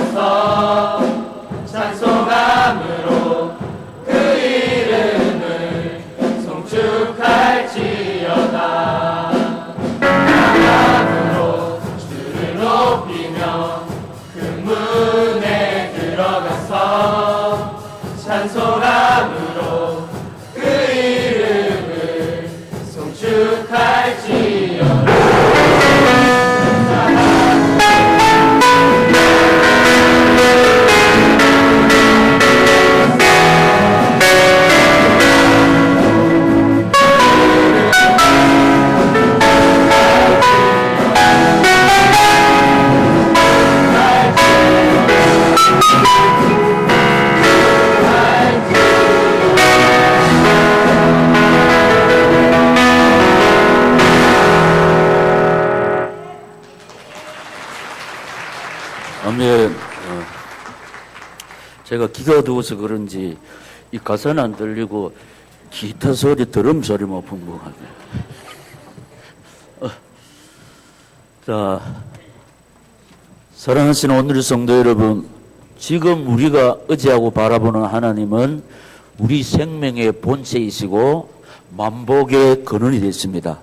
들어가서 찬송함으로 그 이름을 송축할지어다. 찬송함으로 주를 높이며 그 문에 들어가서 찬송함으로 그 이름을 송축할지어다. 아멘. 제가 귀가 어두워서 그런지 이 가사는 안 들리고 기타 소리, 드럼 소리만 풍부하게. 자, 사랑하시는 오늘의 성도 여러분, 지금 우리가 의지하고 바라보는 하나님은 우리 생명의 본체이시고 만복의 근원이 됐습니다.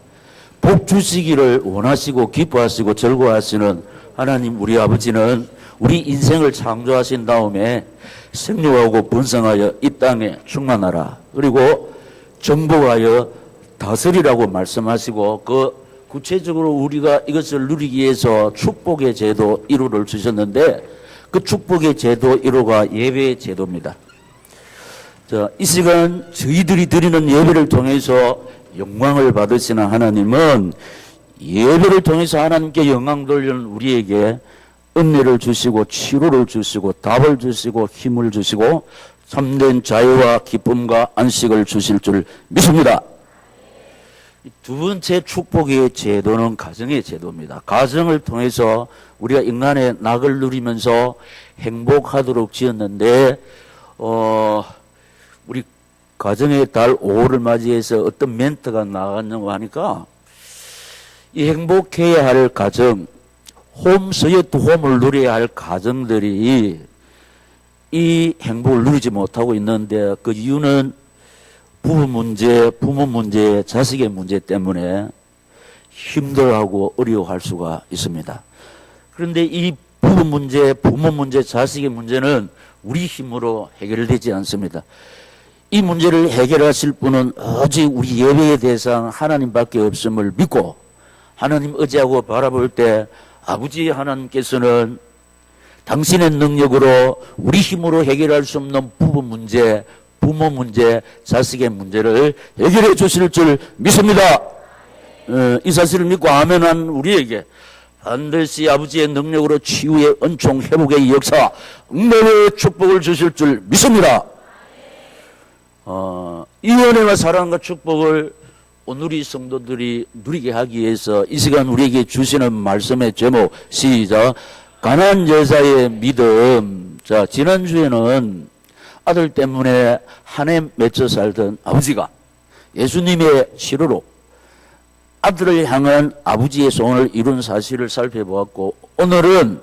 복 주시기를 원하시고 기뻐하시고 즐거워하시는 하나님 우리 아버지는 우리 인생을 창조하신 다음에 생육하고 번성하여 이 땅에 충만하라, 그리고 정복하여 다스리라고 말씀하시고, 그 구체적으로 우리가 이것을 누리기 위해서 축복의 제도 1호를 주셨는데, 그 축복의 제도 1호가 예배의 제도입니다. 자, 이 시간 저희들이 드리는 예배를 통해서 영광을 받으시는 하나님은 예배를 통해서 하나님께 영광 돌리는 우리에게 은혜를 주시고 치료를 주시고 답을 주시고 힘을 주시고 참된 자유와 기쁨과 안식을 주실 줄 믿습니다. 두 번째 축복의 제도는 가정의 제도입니다. 가정을 통해서 우리가 인간의 낙을 누리면서 행복하도록 지었는데, 우리 가정의 달 5호를 맞이해서 어떤 멘트가 나갔냐고 하니까, 이 행복해야 할 가정, 홈 스위트 홈을 누려야 할 가정들이 이 행복을 누리지 못하고 있는데, 그 이유는 부부 문제, 부모 문제, 자식의 문제 때문에 힘들어하고 어려워할 수가 있습니다. 그런데 이 부부 문제, 부모 문제, 자식의 문제는 우리 힘으로 해결되지 않습니다. 이 문제를 해결하실 분은 오직 우리 예배의 대상 하나님밖에 없음을 믿고 하나님 의지하고 바라볼 때 아버지 하나님께서는 당신의 능력으로 우리 힘으로 해결할 수 없는 부부 문제, 부모 문제, 자식의 문제를 해결해 주실 줄 믿습니다. 이 사실을 믿고 아멘한 우리에게 반드시 아버지의 능력으로 치유의 은총, 회복의 역사, 응답의 축복을 주실 줄 믿습니다. 이 은혜와 사랑과 축복을 오늘의 성도들이 누리게 하기 위해서 이 시간 우리에게 주시는 말씀의 제목, 시작. 가난한 여자의 믿음. 자, 지난주에는 아들 때문에 한 해 맺혀 살던 아버지가 예수님의 치료로 아들을 향한 아버지의 소원을 이룬 사실을 살펴보았고, 오늘은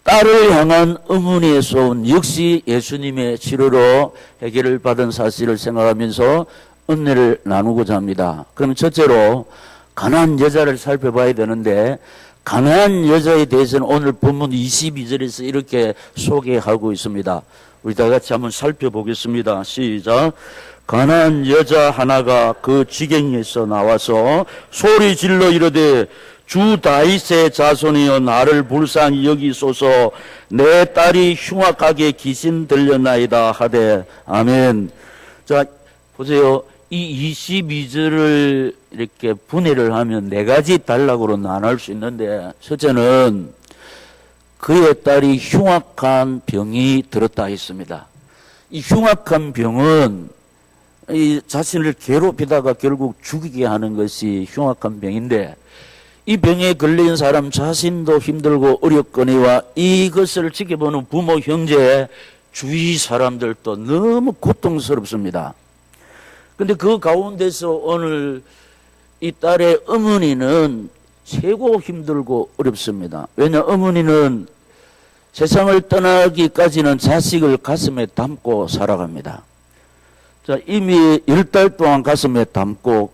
딸을 향한 어머니의 소원 역시 예수님의 치료로 해결을 받은 사실을 생각하면서 은혜를 나누고자 합니다. 그럼 첫째로 가난한 여자를 살펴봐야 되는데, 가난한 여자에 대해서는 오늘 본문 22절에서 이렇게 소개하고 있습니다. 우리 다 같이 한번 살펴보겠습니다. 시작. 가난한 여자 하나가 그 지경에서 나와서 소리 질러 이르되 주 다윗의 자손이여 나를 불쌍히 여기소서, 내 딸이 흉악하게 귀신 들렸나이다 하되. 아멘. 자, 보세요. 이 22절을 이렇게 분해를 하면 네 가지 단락으로 나눌 수 있는데, 첫째는 그의 딸이 흉악한 병이 들었다 했습니다. 이 흉악한 병은 이 자신을 괴롭히다가 결국 죽이게 하는 것이 흉악한 병인데, 이 병에 걸린 사람 자신도 힘들고 어렵거니와 이것을 지켜보는 부모, 형제, 주위 사람들도 너무 고통스럽습니다. 근데 그 가운데서 오늘 이 딸의 어머니는 최고 힘들고 어렵습니다. 왜냐, 어머니는 세상을 떠나기까지는 자식을 가슴에 담고 살아갑니다. 자, 이미 10달 동안 가슴에 담고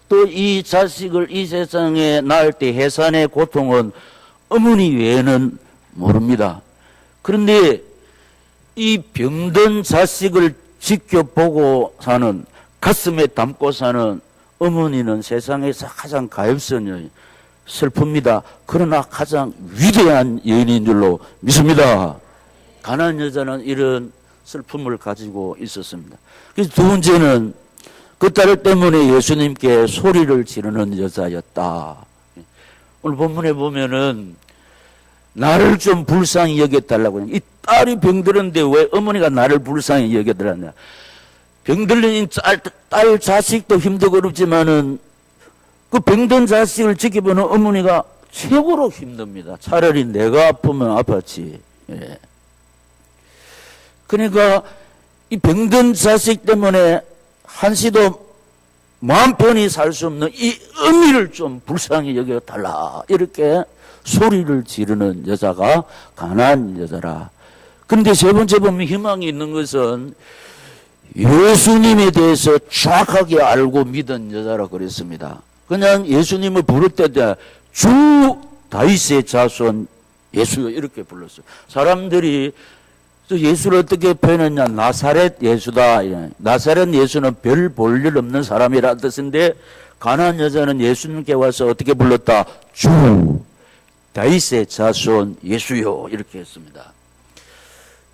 또 이 자식을 이 세상에 낳을 때 해산의 고통은 어머니 외에는 모릅니다. 그런데 이 병든 자식을 지켜보고 사는, 가슴에 담고 사는 어머니는 세상에서 가장 가엾은 슬픕니다. 그러나 가장 위대한 여인인 줄로 믿습니다. 가난한 여자는 이런 슬픔을 가지고 있었습니다. 그래서 두 번째는 그 딸 때문에 예수님께 소리를 지르는 여자였다. 오늘 본문에 보면은 나를 좀 불쌍히 여겨달라고. 이 딸이 병들었는데 왜 어머니가 나를 불쌍히 여겨달라냐. 병들린 딸 자식도 힘들고 어렵지만은 그 병든 자식을 지켜보는 어머니가 최고로 힘듭니다. 차라리 내가 아프면 아팠지. 예. 그러니까 이 병든 자식 때문에 한시도 마음 편히 살 수 없는 이 어미를 좀 불쌍히 여겨달라. 이렇게 소리를 지르는 여자가 가난한 여자라. 그런데 세 번째 보면 희망이 있는 것은 예수님에 대해서 정확하게 알고 믿은 여자라 그랬습니다. 그냥 예수님을 부를 때 주 다윗의 자손 예수요 이렇게 불렀어요. 사람들이 예수를 어떻게 표현했냐. 나사렛 예수다. 나사렛 예수는 별 볼 일 없는 사람이라는 뜻인데 가난한 여자는 예수님께 와서 어떻게 불렀다. 주 다윗의 자손 예수요 이렇게 했습니다.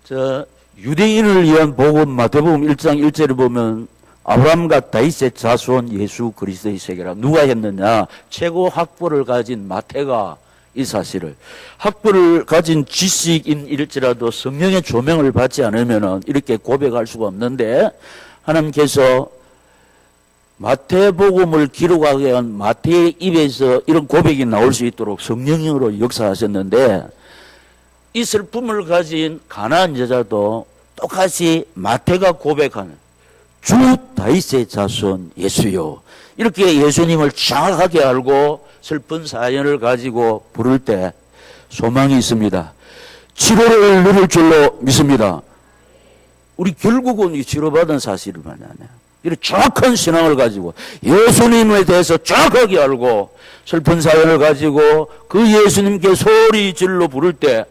자, 유대인을 위한 복음 마태복음 1장 1절을 보면 아브라함과 다윗의 자손 예수 그리스도의 세계라. 누가 했느냐. 최고 학벌을 가진 마태가 이 사실을, 학벌을 가진 지식인일지라도 성령의 조명을 받지 않으면 이렇게 고백할 수가 없는데 하나님께서 마태복음을 기록하게 한 마태의 입에서 이런 고백이 나올 수 있도록 성령으로 역사하셨는데 이 슬픔을 가진 가난한 여자도 똑같이 마태가 고백하는 주 다윗의 자손 예수요 이렇게 예수님을 정확하게 알고 슬픈 사연을 가지고 부를 때 소망이 있습니다. 치료를 누릴 줄로 믿습니다. 우리 결국은 이 치료받은 사실을 만나네요. 이런 정확한 신앙을 가지고 예수님에 대해서 정확하게 알고 슬픈 사연을 가지고 그 예수님께 소리 질러 부를 때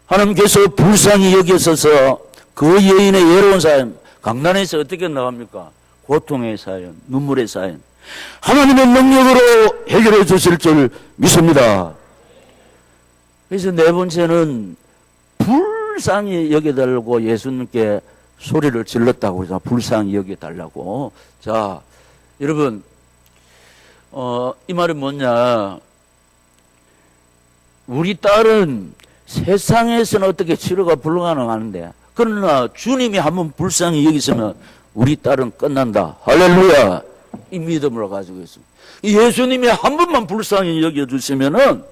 하나님께서 불쌍히 여기셔서 그 여인의 외로운 사연, 강단에서 어떻게 나갑니까? 고통의 사연, 눈물의 사연. 하나님의 능력으로 해결해 주실 줄 믿습니다. 그래서 네 번째는 불쌍히 여겨달라고 예수님께 소리를 질렀다고 해서 불쌍히 여겨달라고. 자, 여러분, 이 말은 뭐냐. 우리 딸은 세상에서는 어떻게 치료가 불가능한데, 그러나 주님이 한번 불쌍히 여기시면 우리 딸은 끝난다. 할렐루야. 이 믿음을 가지고 있습니다. 예수님이 한 번만 불쌍히 여겨주시면은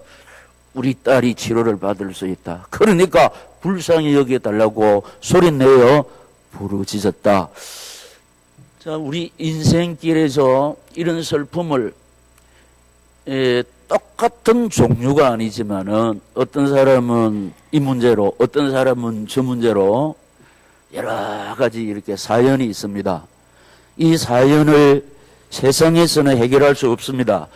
우리 딸이 치료를 받을 수 있다. 그러니까 불쌍히 여겨달라고 소리내어 부르짖었다. 자, 우리 인생길에서 이런 슬픔을 똑같은 종류가 아니지만은 어떤 사람은 이 문제로, 어떤 사람은 저 문제로 여러 가지 이렇게 사연이 있습니다. 이 사연을 세상에서는 해결할 수 없습니다.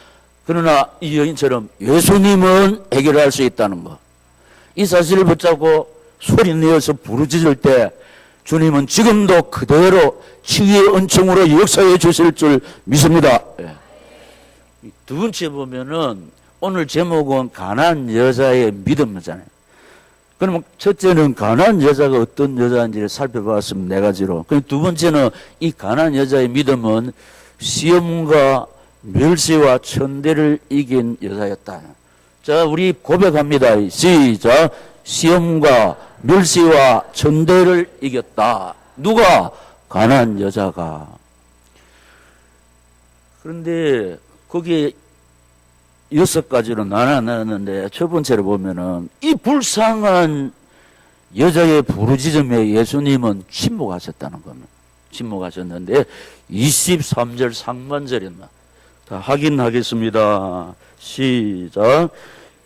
그러나 이 여인처럼 예수님은 해결할 수 있다는 것. 이 사실을 붙잡고 소리 내어서 부르짖을 때 주님은 지금도 그대로 치유의 은총으로 역사해 주실 줄 믿습니다. 두 번째 보면은 오늘 제목은 가난한 여자의 믿음이잖아요. 그러면 첫째는 가난한 여자가 어떤 여자인지를 살펴봤으면 네 가지로. 두 번째는 이 가난한 여자의 믿음은 시험과 멸시와 천대를 이긴 여자였다. 자, 우리 고백합니다. 시작. 시험과 멸시와 천대를 이겼다. 누가? 가난한 여자가. 그런데 거기에 6가지로 나눴는데 첫 번째로 보면은 이 불쌍한 여자의 부르짖음에 예수님은 침묵하셨다는 겁니다. 침묵하셨는데 23절 상반절이었나. 자, 확인하겠습니다. 시작.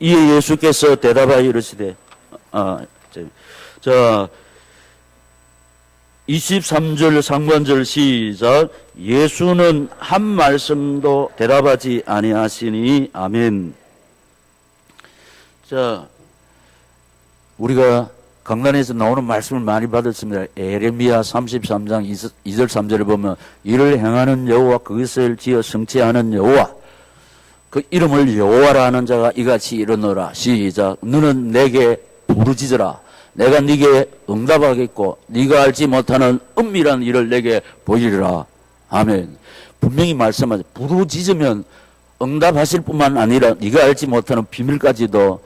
이에 예수께서 대답하여 이르시되 자, 23절 상반절 시작. 예수는 한 말씀도 대답하지 아니하시니 아멘. 자, 우리가 강단에서 나오는 말씀을 많이 받았습니다. 에레미야 33장 2절 3절에 보면 이를 행하는 여호와 그것을 지어 성취하는 여호와 그 이름을 여호와라 하는 자가 이같이 이르노라. 시작. 너는 내게 부르짖으라. 내가 네게 응답하겠고 네가 알지 못하는 은밀한 일을 내게 보이리라. 아멘. 분명히 말씀하죠. 부르짖으면 응답하실 뿐만 아니라 네가 알지 못하는 비밀까지도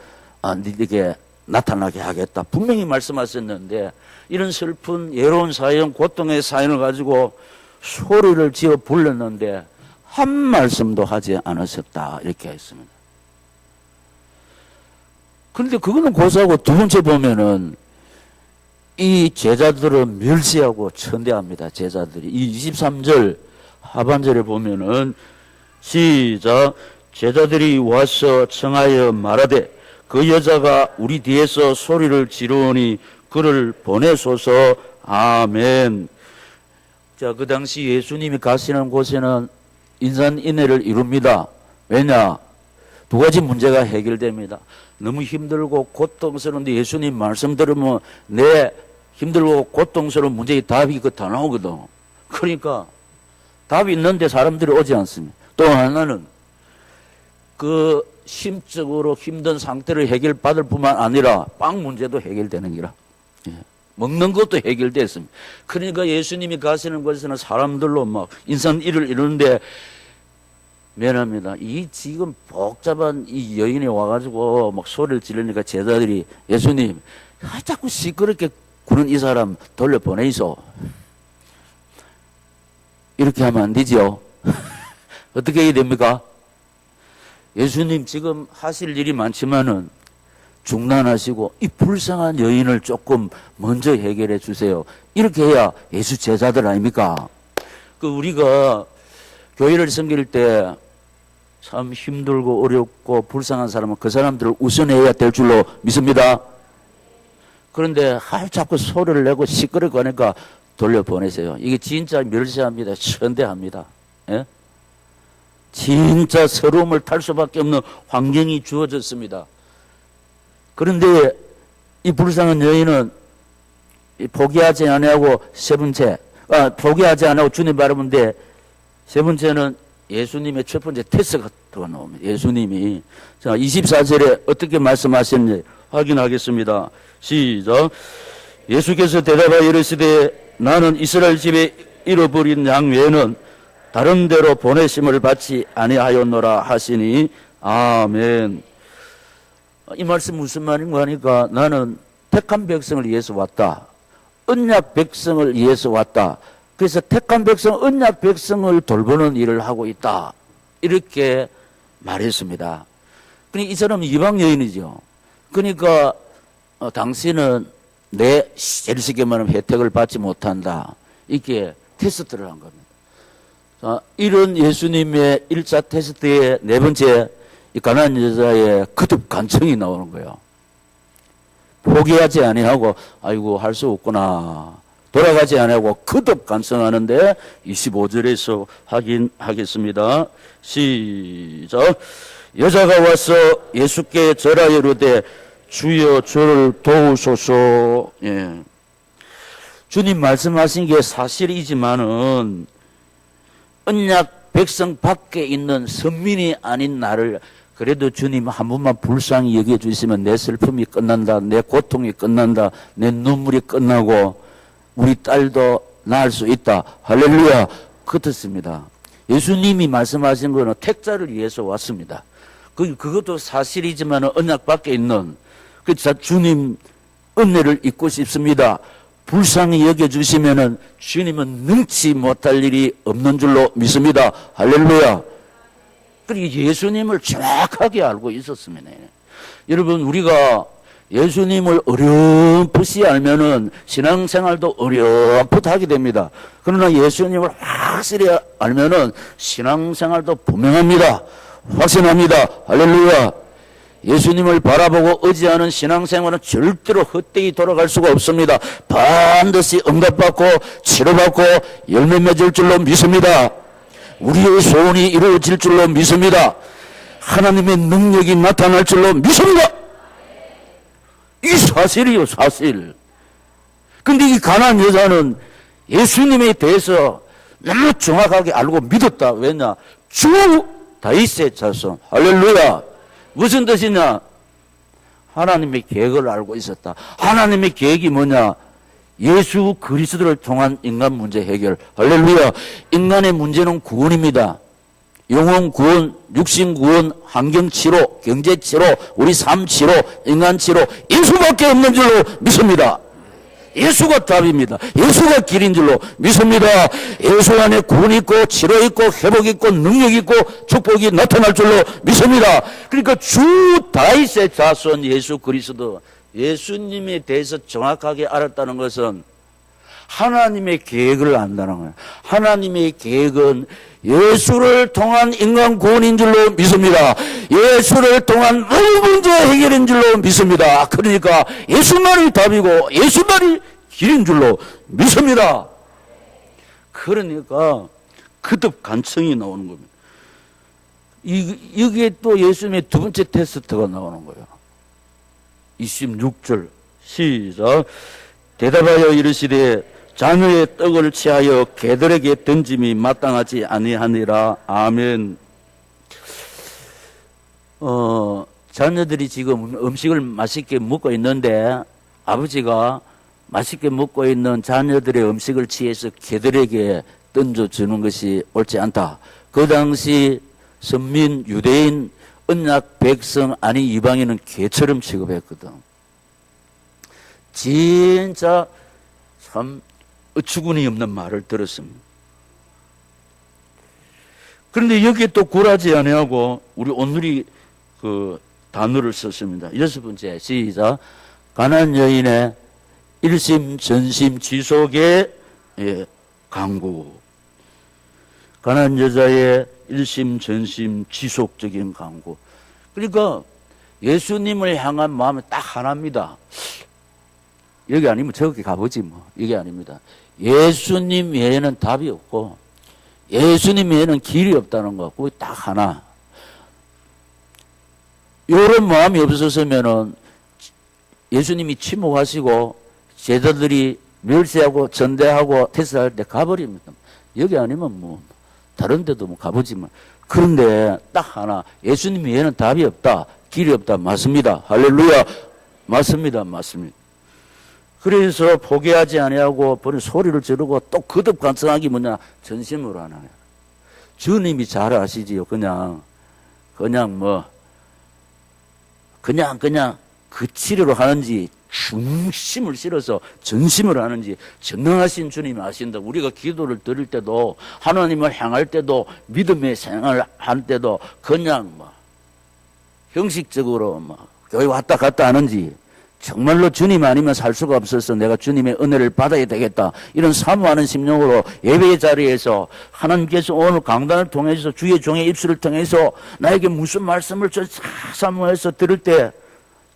네게 나타나게 하겠다. 분명히 말씀하셨는데 이런 슬픈 예로운 사연, 고통의 사연을 가지고 소리를 지어 불렀는데 한 말씀도 하지 않으셨다. 이렇게 했습니다. 그런데 그거는 고사하고 두 번째 보면은 이 제자들은 멸시하고 천대합니다. 제자들이. 이 23절 하반절에 보면은 시작. 제자들이 와서 청하여 말하되 그 여자가 우리 뒤에서 소리를 지르오니 그를 보내소서. 아멘. 자, 그 당시 예수님이 가시는 곳에는 인산인해를 이룹니다. 왜냐? 두 가지 문제가 해결됩니다. 너무 힘들고 고통스러운데 예수님 말씀 들으면 내 힘들고 고통스러운 문제의 답이 다 나오거든. 그러니까 답이 있는데 사람들이 오지 않습니다. 또 하나는 그 심적으로 힘든 상태를 해결받을 뿐만 아니라 빵 문제도 해결되는 기라. 먹는 것도 해결됐습니다. 그러니까 예수님이 가시는 곳에서는 사람들로 막 인산일을 이루는데 미안합니다. 이 지금 복잡한 이 여인이 와가지고 막 소리를 지르니까 제자들이 예수님 자꾸 시끄럽게 구는 이 사람 돌려보내이소. 이렇게 하면 안 되죠. 어떻게 해야 됩니까? 예수님 지금 하실 일이 많지만은 중단하시고 이 불쌍한 여인을 조금 먼저 해결해 주세요. 이렇게 해야 예수 제자들 아닙니까? 우리가 교회를 섬길 때 참 힘들고 어렵고 불쌍한 사람은 그 사람들을 우선해야 될 줄로 믿습니다. 그런데 자꾸 소리를 내고 시끄럽고 하니까 돌려보내세요. 이게 진짜 멸시합니다. 천대합니다. 예? 진짜 서러움을 탈 수밖에 없는 환경이 주어졌습니다. 그런데 이 불쌍한 여인은 포기하지 않고 세 번째, 포기하지 않고 주님 바라보는데 세 번째는 예수님의 첫 번째 테스트가 나옵니다. 예수님이. 자, 24절에 어떻게 말씀하셨는지 확인하겠습니다. 시작. 예수께서 대답하여 이르시되 나는 이스라엘 집에 잃어버린 양 외에는 다른 데로 보내심을 받지 아니하였노라 하시니 아멘. 이 말씀 무슨 말인가 하니까 나는 택한 백성을 위해서 왔다. 언약 백성을 위해서 왔다. 그래서 택한 백성, 언약 백성을 돌보는 일을 하고 있다. 이렇게 말했습니다. 그러니까 이 사람은 이방 여인이죠. 그러니까 당신은 내 제일 쉽게 말하면 혜택을 받지 못한다. 이렇게 테스트를 한 겁니다. 자, 이런 예수님의 1차 테스트의 네 번째 이 가난한 여자의 거듭 간청이 나오는 거예요. 포기하지 아니하고 아이고 할 수 없구나. 돌아가지 아니하고 거듭 간청하는데 25절에서 확인하겠습니다. 시작. 여자가 와서 예수께 절하여 이르되 주여 저를 도우소서. 예. 주님 말씀하신 게 사실이지만은 언약 백성 밖에 있는 선민이 아닌 나를 그래도 주님 한 번만 불쌍히 여겨주시면 내 슬픔이 끝난다. 내 고통이 끝난다. 내 눈물이 끝나고 우리 딸도 낳을 수 있다. 할렐루야. 그렇습니다. 예수님이 말씀하신 거는 택자를 위해서 왔습니다. 그것도 사실이지만 언약 밖에 있는 주님 은혜를 잊고 싶습니다. 불쌍히 여겨주시면은 주님은 능치 못할 일이 없는 줄로 믿습니다. 할렐루야. 그리고 예수님을 정확하게 알고 있었습니다. 여러분, 우리가 예수님을 어렴풋이 알면은 신앙생활도 어렴풋 하게 됩니다. 그러나 예수님을 확실히 알면은 신앙생활도 분명합니다. 확신합니다. 할렐루야. 예수님을 바라보고 의지하는 신앙생활은 절대로 헛되이 돌아갈 수가 없습니다. 반드시 응답받고 치료받고 열매 맺을 줄로 믿습니다. 우리의 소원이 이루어질 줄로 믿습니다. 하나님의 능력이 나타날 줄로 믿습니다. 이 사실이요, 사실. 근데 이 가난한 여자는 예수님에 대해서 너무 정확하게 알고 믿었다. 왜냐? 주 다윗의 자손. 할렐루야. 무슨 뜻이냐? 하나님의 계획을 알고 있었다. 하나님의 계획이 뭐냐? 예수 그리스도를 통한 인간 문제 해결. 할렐루야. 인간의 문제는 구원입니다. 영혼 구원, 육신 구원, 환경 치료, 경제 치료, 우리 삶 치료, 인간 치료, 예수밖에 없는 줄로 믿습니다. 예수가 답입니다. 예수가 길인 줄로 믿습니다. 예수 안에 구원 있고 치료 있고 회복 있고 능력 있고 축복이 나타날 줄로 믿습니다. 그러니까 주 다윗의 자손 예수 그리스도, 예수님에 대해서 정확하게 알았다는 것은 하나님의 계획을 안다는 거예요. 하나님의 계획은 예수를 통한 인간 구원인 줄로 믿습니다. 예수를 통한 모든 문제 해결인 줄로 믿습니다. 그러니까 예수만이 답이고 예수만이 길인 줄로 믿습니다. 그러니까 그듭 간청이 나오는 겁니다. 여기에 또 예수님의 두 번째 테스트가 나오는 거예요. 26절 시작. 대답하여 이르시되 자녀의 떡을 취하여 개들에게 던짐이 마땅하지 아니하니라. 아멘. 자녀들이 지금 음식을 맛있게 먹고 있는데 아버지가 맛있게 먹고 있는 자녀들의 음식을 취해서 개들에게 던져주는 것이 옳지 않다. 그 당시 선민 유대인 언약 백성 아니 이방인은 개처럼 취급했거든. 진짜 참 어처구니 없는 말을 들었습니다. 그런데 여기에 또 굴하지 아니하고 우리 오늘이 그 단어를 썼습니다. 6번째 시작. 가난한 여인의 일심 전심 지속의 강구. 가난한 여자의 일심 전심 지속적인 강구. 그러니까 예수님을 향한 마음이 딱 하나입니다. 여기 아니면 저기 가보지 뭐. 이게 아닙니다. 예수님 외에는 답이 없고 예수님 외에는 길이 없다는 거. 그게 딱 하나. 이런 마음이 없었으면은 예수님이 침묵하시고 제자들이 멸세하고 전대하고 테스트할 때 가버립니다. 여기 아니면 뭐 다른 데도 뭐 가보지만. 그런데 딱 하나. 예수님 외에는 답이 없다. 길이 없다. 맞습니다. 할렐루야. 맞습니다. 맞습니다. 그래서 포기하지 아니하고 버린 소리를 지르고 또 거듭 간청하기 뭐냐? 전심으로 하나요. 주님이 잘 아시지요. 그냥 그 치료를 하는지 중심을 실어서 전심을 하는지 전능하신 주님이 아신다. 우리가 기도를 드릴 때도 하나님을 향할 때도 믿음의 생활을 할 때도 그냥 형식적으로 교회 왔다 갔다 하는지 정말로 주님 아니면 살 수가 없어서 내가 주님의 은혜를 받아야 되겠다. 이런 사모하는 심령으로 예배의 자리에서 하나님께서 오늘 강단을 통해서 주의 종의 입술을 통해서 나에게 무슨 말씀을 사모해서 들을 때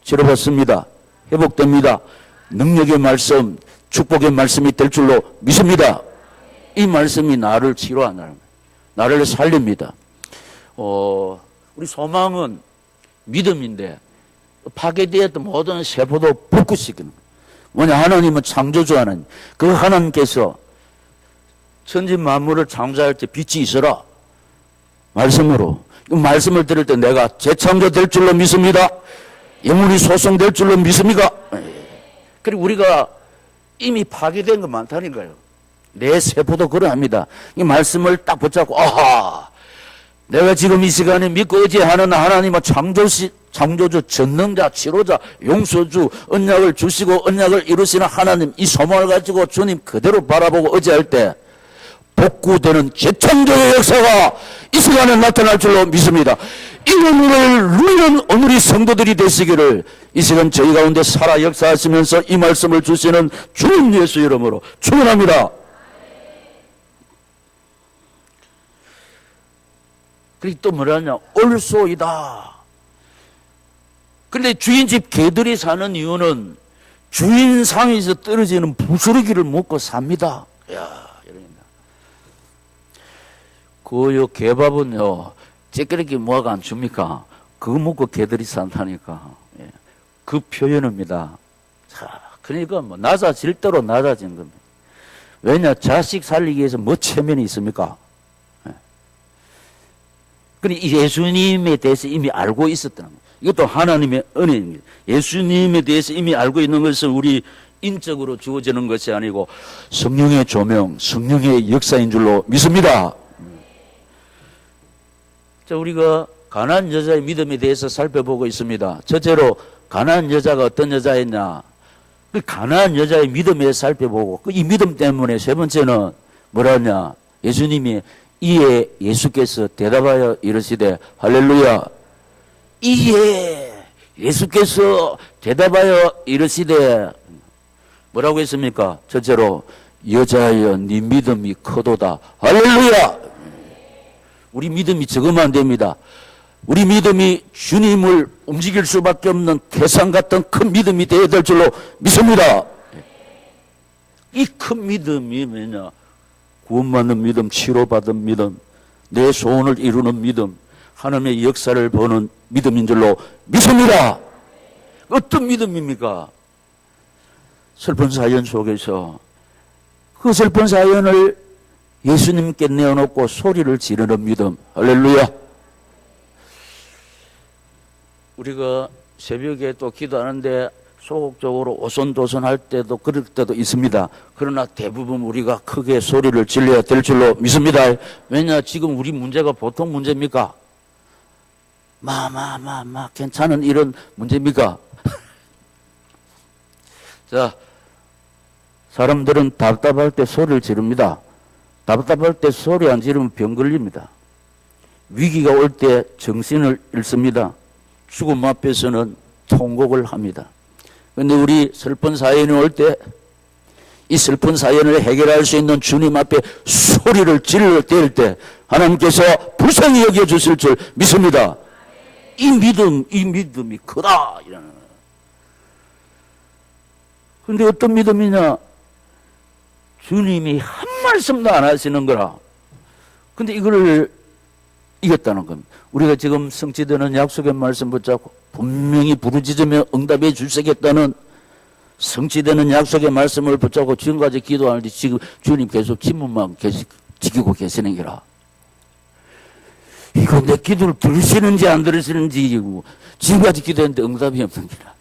치료받습니다. 회복됩니다. 능력의 말씀, 축복의 말씀이 될 줄로 믿습니다. 이 말씀이 나를 치료하는 거예요. 나를 살립니다. 우리 소망은 믿음인데 파괴되었던 모든 세포도 복구시키는 거예요. 뭐냐? 하나님은 창조주 하나님. 그 하나님께서 천지 만물을 창조할 때 빛이 있어라. 말씀으로. 이 말씀을 들을 때 내가 재창조될 줄로 믿습니다. 영혼이 소송될 줄로 믿습니까? 그리고 우리가 이미 파괴된 거 많다니까요. 내 세포도 그러합니다. 이 말씀을 딱 붙잡고 아하, 내가 지금 이 시간에 믿고 의지하는 하나님은 창조주, 전능자, 치료자, 용서주, 언약을 주시고 언약을 이루시는 하나님, 이 소망을 가지고 주님 그대로 바라보고 의지할 때 복구되는 재창조의 역사가 이 시간에 나타날 줄로 믿습니다. 이 은혜를 누리는 오늘의 성도들이 되시기를 이 시간 저희 가운데 살아 역사하시면서 이 말씀을 주시는 주님 예수 이름으로 축원합니다. 그리고 또 뭐라냐? 올소이다. 근데 주인집 개들이 사는 이유는 주인 상에서 떨어지는 부스러기를 먹고 삽니다. 야, 이러니까. 그요 개밥은요, 찌끄레기 뭐가 안 줍니까? 그거 먹고 개들이 산다니까. 예. 그 표현입니다. 자, 그러니까 뭐 낮아질 대로 낮아진 겁니다. 왜냐, 자식 살리기 위해서 뭐 체면이 있습니까? 예. 그러니 예수님에 대해서 이미 알고 있었다는 거예요. 이것도 하나님의 은혜입니다. 예수님에 대해서 이미 알고 있는 것은 우리 인적으로 주어지는 것이 아니고 성령의 조명, 성령의 역사인 줄로 믿습니다. 자, 우리가 가나안 여자의 믿음에 대해서 살펴보고 있습니다. 첫째로 가나안 여자가 어떤 여자였냐? 그 가나안 여자의 믿음에 살펴보고 이 믿음 때문에 세 번째는 뭐라 하냐? 예수님이 이에 예수께서 대답하여 이르시되 할렐루야. 이에 예수께서 대답하여 이르시되 뭐라고 했습니까? 첫째로 여자여 네 믿음이 크도다. 할렐루야. 우리 믿음이 적으면 안 됩니다. 우리 믿음이 주님을 움직일 수밖에 없는 태산 같은 큰 믿음이 되어야 될 줄로 믿습니다. 이 큰 믿음이 뭐냐? 구원받는 믿음, 치료받은 믿음, 내 소원을 이루는 믿음, 하나님의 역사를 보는 믿음인 줄로 믿습니다. 어떤 믿음입니까? 슬픈 사연 속에서 그 슬픈 사연을 예수님께 내어놓고 소리를 지르는 믿음. 할렐루야. 우리가 새벽에 또 기도하는데 소극적으로 오손도손할 때도 그럴 때도 있습니다. 그러나 대부분 우리가 크게 소리를 질러야 될 줄로 믿습니다. 왜냐, 지금 우리 문제가 보통 문제입니까? 괜찮은 이런 문제입니까? 자, 사람들은 답답할 때 소리를 지릅니다. 답답할 때 소리 안 지르면 병 걸립니다. 위기가 올 때 정신을 잃습니다. 죽음 앞에서는 통곡을 합니다. 그런데 우리 슬픈 사연이 올 때 이 슬픈 사연을 해결할 수 있는 주님 앞에 소리를 질러댈 때 하나님께서 불쌍히 여겨주실 줄 믿습니다. 이 믿음이 크다. 이러는. 그런데 어떤 믿음이냐? 주님이 한 말씀도 안 하시는 거라. 근데 이거를 이겼다는 겁니다. 우리가 지금 성취되는 약속의 말씀 붙잡고 분명히 부르짖으며 응답해 주시겠다는 성취되는 약속의 말씀을 붙잡고 지금까지 기도하는데 지금 주님 계속 침묵만 지키고 계시는 게라. 이거 내 기도를 들으시는지 안 들으시는지 지금까지 기도했는데 응답이 없는 게라.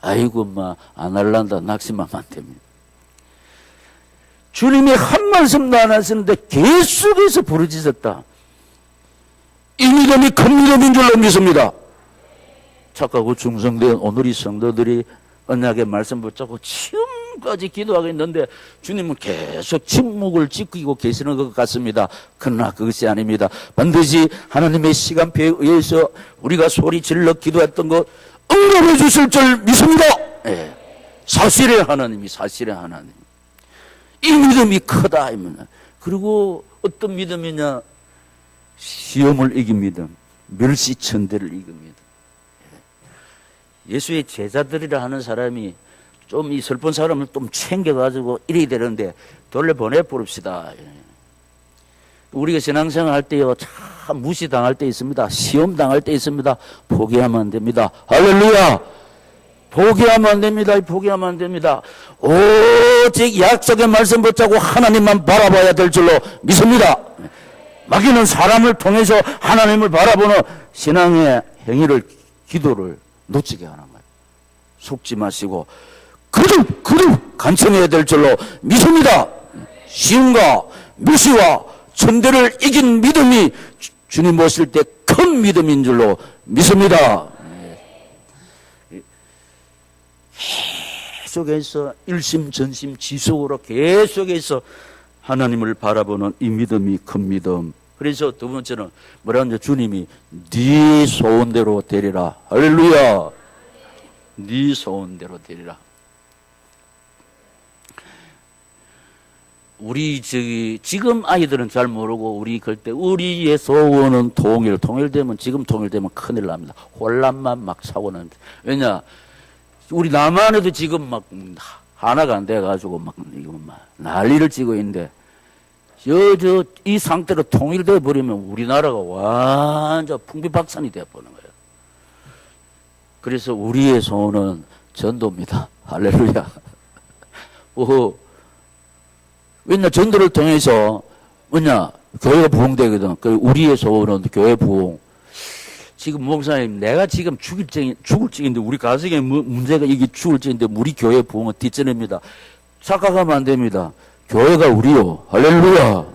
아이고 안 할란다 낙심하면 안 됩니다. 주님이 한 말씀도 안 하시는데 계속해서 부르짖었다. 이 믿음이 큰 믿음인 줄로 믿습니다. 착하고 충성된 오늘의 성도들이 언약의 말씀 붙잡고 지금까지 기도하고 있는데 주님은 계속 침묵을 지키고 계시는 것 같습니다. 그러나 그것이 아닙니다. 반드시 하나님의 시간표에 의해서 우리가 소리 질러 기도했던 것 응답해 주실 줄 믿습니다. 네. 사실의 하나님이 사실의 하나님. 이 믿음이 크다. 그리고 어떤 믿음이냐? 시험을 이긴 믿음, 멸시천대를 이긴 믿음. 예수의 제자들이라 하는 사람이 좀 이 슬픈 사람을 좀 챙겨가지고 이래야 되는데 돌려보내버립시다. 우리가 신앙생활 할 때요, 참 무시당할 때 있습니다. 시험당할 때 있습니다. 포기하면 안 됩니다. 할렐루야! 포기하면 안 됩니다. 포기하면 안 됩니다. 오직 약속의 말씀 붙잡고 하나님만 바라봐야 될 줄로 믿습니다. 마귀는 사람을 통해서 하나님을 바라보는 신앙의 행위를, 기도를 놓치게 하는 거예요. 속지 마시고 거듭 간청해야 될 줄로 믿습니다. 시험과 무시와 천대를 이긴 믿음이 주님 모실 때 큰 믿음인 줄로 믿습니다. 계속해서 일심전심 지속으로 계속해서 하나님을 바라보는 이 믿음이 큰 믿음. 그래서 두 번째는 뭐라 하냐? 주님이 네 소원대로 되리라. 할렐루야. 네 소원대로 되리라. 우리 지금 아이들은 잘 모르고 우리 그때 우리의 소원은 통일되면 지금 통일되면 큰일 납니다. 혼란만 막 사고 나는데 왜냐 우리 남한에도 지금 막 하나가 안 돼가지고 막 이거 막 난리를 치고 있는데 이 상태로 통일돼 버리면 우리나라가 완전 풍비박산이 돼 버는 거예요. 그래서 우리의 소원은 전도입니다. 할렐루야. 왜냐 전도를 통해서 교회가 부흥되거든. 그 우리의 소원은 교회 부흥. 지금 목사님 내가 지금 죽을 찌인데 우리 가정의 문제가 이게 죽을 찌인데 우리 교회 부흥은 뒷전입니다. 착각하면 안 됩니다. 교회가 우리요. 할렐루야.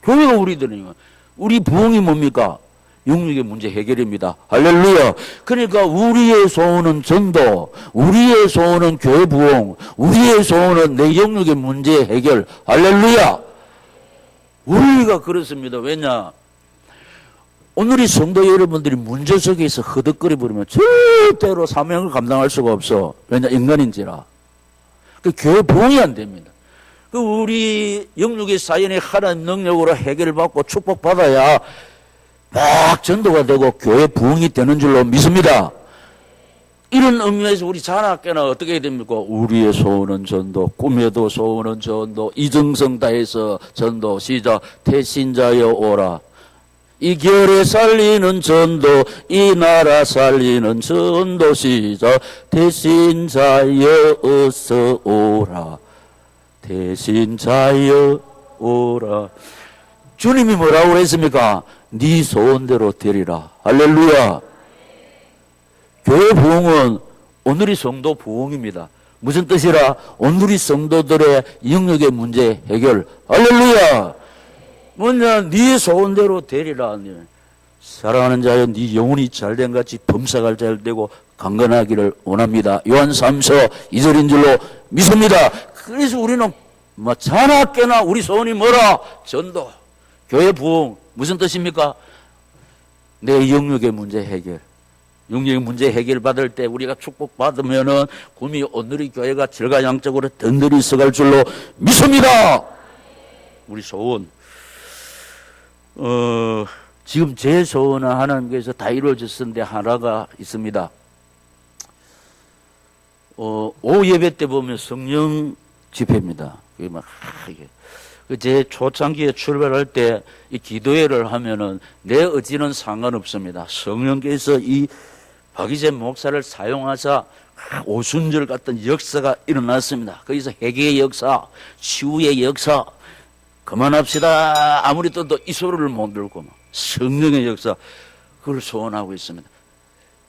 교회가 우리들이니까 우리 부흥이 뭡니까? 영육의 문제 해결입니다. 할렐루야. 그러니까 우리의 소원은 전도, 우리의 소원은 교회 부흥, 우리의 소원은 내 영육의 문제 해결. 할렐루야. 우리가 그렇습니다. 왜냐? 오늘 이 성도 여러분들이 문제 속에서 허덕거려 버리면 절대로 사명을 감당할 수가 없어. 왜냐? 인간인지라. 그 교회 부흥이 안 됩니다. 그 우리 영육의 사연이 하나님 능력으로 해결받고 축복받아야 막 전도가 되고 교회 부흥이 되는 줄로 믿습니다. 이런 의미에서 우리 자나깨나 어떻게 해야 됩니까? 우리의 소원은 전도, 꿈에도 소원은 전도, 이정성 다해서 전도. 시작. 태신자여 오라. 이 결에 살리는 전도, 이 나라 살리는 전도. 시작. 태신자여 어서 오라. 태신자여 오라. 주님이 뭐라고 그랬습니까? 네 소원대로 되리라. 할렐루야. 교회 부흥은 오늘의 성도 부흥입니다. 무슨 뜻이라? 오늘의 성도들의 영역의 문제 해결. 할렐루야. 네 소원대로 되리라. 사랑하는 자여 네 영혼이 잘된 같이 범사가 잘되고 강건하기를 원합니다. 요한 3서 2절인 줄로 믿습니다. 그래서 우리는 자나깨나 우리 소원이 뭐라? 전도, 교회 부흥. 무슨 뜻입니까? 내 영역의 문제 해결. 영역의 문제 해결 받을 때 우리가 축복받으면은 구미 오늘의 교회가 질가양적으로 든든히 서갈 줄로 믿습니다. 우리 소원. 지금 제 소원은 하나님께서 다 이루어졌는데 하나가 있습니다. 오후 예배 때 보면 성령 집회입니다. 그게 막, 제 초창기에 출발할 때 이 기도회를 하면은 내 의지는 상관없습니다. 성령께서 이 박이재 목사를 사용하사 오순절 같은 역사가 일어났습니다. 거기서 회개의 역사, 치유의 역사, 그만합시다. 아무리 떠도 이 소리를 못 들고 성령의 역사, 그걸 소원하고 있습니다.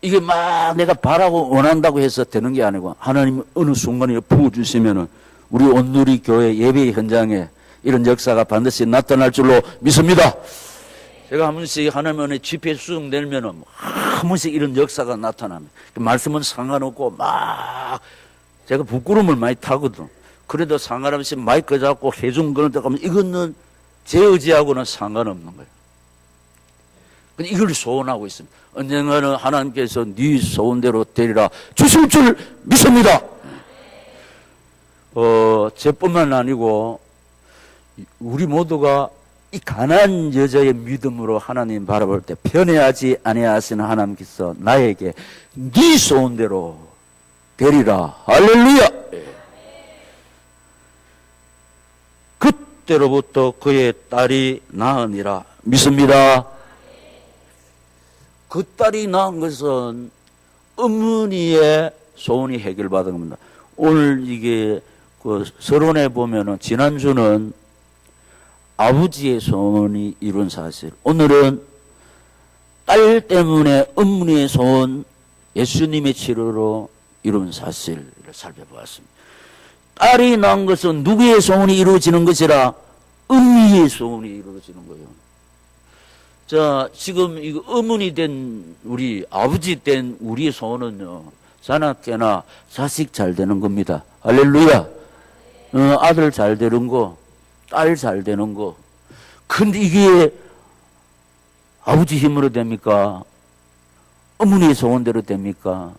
이게 막 내가 바라고 원한다고 해서 되는 게 아니고 하나님이 어느 순간에 부어주시면은 우리 온누리 교회 예배 현장에 이런 역사가 반드시 나타날 줄로 믿습니다. 제가 한 번씩 하나님 은혜 집회 수용 내면은 한 번씩 이런 역사가 나타납니다. 말씀은 상관없고 막 제가 부끄러움을 많이 타거든. 그래도 상관없이 마이크 잡고 해중 그런 데 가면 이거는 제 의지하고는 상관없는 거예요. 근데 이걸 소원하고 있습니다. 언젠가는 하나님께서 네 소원대로 되리라 주실 줄 믿습니다. 저뿐만 아니고 우리 모두가 이 가난한 여자의 믿음으로 하나님 바라볼 때 편애하지 아니하시는 하나님께서 나에게 네 소원대로 되리라. 할렐루야. 그때로부터 그의 딸이 낳으니라 믿습니다. 그 딸이 낳은 것은 어머니의 소원이 해결받은 겁니다. 오늘 이게 그 서론에 보면은 지난주는 아버지의 소원이 이룬 사실, 오늘은 딸 때문에 어머니의 소원, 예수님의 치료로 이룬 사실을 살펴보았습니다. 딸이 낳은 것은 누구의 소원이 이루어지는 것이라? 어머니의 소원이 이루어지는 거예요. 자, 지금 이거 어머니 된 우리, 아버지 된 우리의 소원은요, 자나깨나 자식 잘 되는 겁니다. 할렐루야. 아들 잘 되는 거, 딸 잘 되는 거. 근데 이게 아버지 힘으로 됩니까? 어머니의 소원대로 됩니까?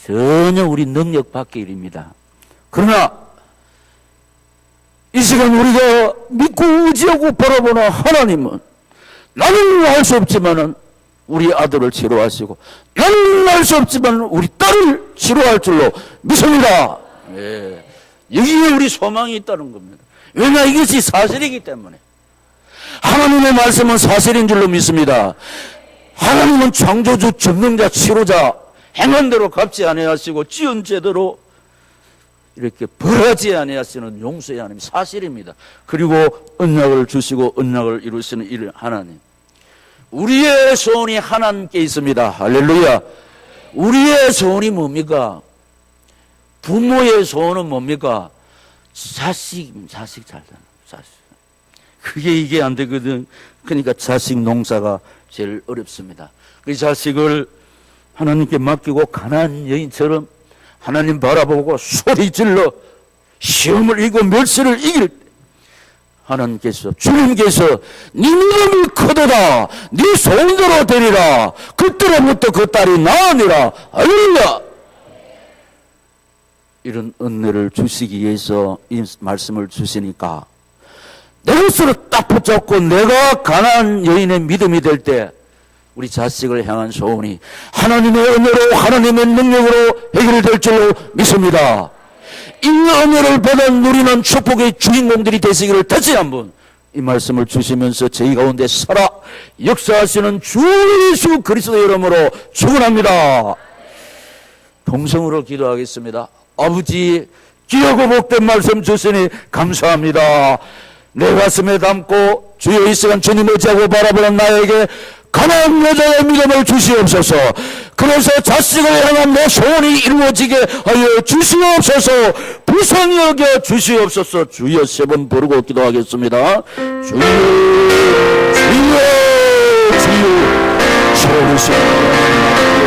전혀 우리 능력 밖의 일입니다. 그러나 이 시간 우리가 믿고 의지하고 바라보는 하나님은 나는 알 수 없지만은 우리 아들을 치료하시고 나는 알 수 없지만 우리 딸을 치료할 줄로 믿습니다. 예. 여기에 우리 소망이 있다는 겁니다. 왜냐, 이것이 사실이기 때문에. 하나님의 말씀은 사실인 줄로 믿습니다. 하나님은 창조주, 전능자, 치료자, 행한 대로 갚지 아니하시고 지은 제대로 이렇게 벌하지 아니하시는 용서의 하나님, 사실입니다. 그리고 언약을 주시고 언약을 이루시는 이 하나님. 우리의 소원이 하나님께 있습니다. 할렐루야. 우리의 소원이 뭡니까? 부모의 소원은 뭡니까? 자식 잘 되는, 자식. 그게 이게 안 되거든. 그러니까 자식 농사가 제일 어렵습니다. 그 자식을 하나님께 맡기고 가난한 여인처럼 하나님 바라보고 소리 질러 시험을 이기고 멸시를 이길 때 하나님께서, 주님께서 네 믿음이 크도다, 네 소원대로 되리라, 그때로부터 그 딸이 나으니라. 할렐루야. 이런 은혜를 주시기 위해서 이 말씀을 주시니까 내 것으로 딱 붙잡고 내가 가난한 여인의 믿음이 될 때 우리 자식을 향한 소원이 하나님의 은혜로, 하나님의 능력으로 해결될 줄로 믿습니다. 이 은혜를 받아 누리는 축복의 주인공들이 되시기를 다시 한번 이 말씀을 주시면서 저희 가운데 살아 역사하시는 주 예수 그리스도의 이름으로 축원합니다. 동성으로 기도하겠습니다. 아버지, 귀하고 복된 말씀 주시니 감사합니다. 내 가슴에 담고 주여 이 시간 주님 의지하고 바라보는 나에게 가난한 여자의 믿음을 주시옵소서. 그래서 자식을 향한 내 소원이 이루어지게 하여 주시옵소서. 불쌍히 여겨 주시옵소서. 주여 3번 부르고 기도하겠습니다. 주여, 주여, 주여, 주여.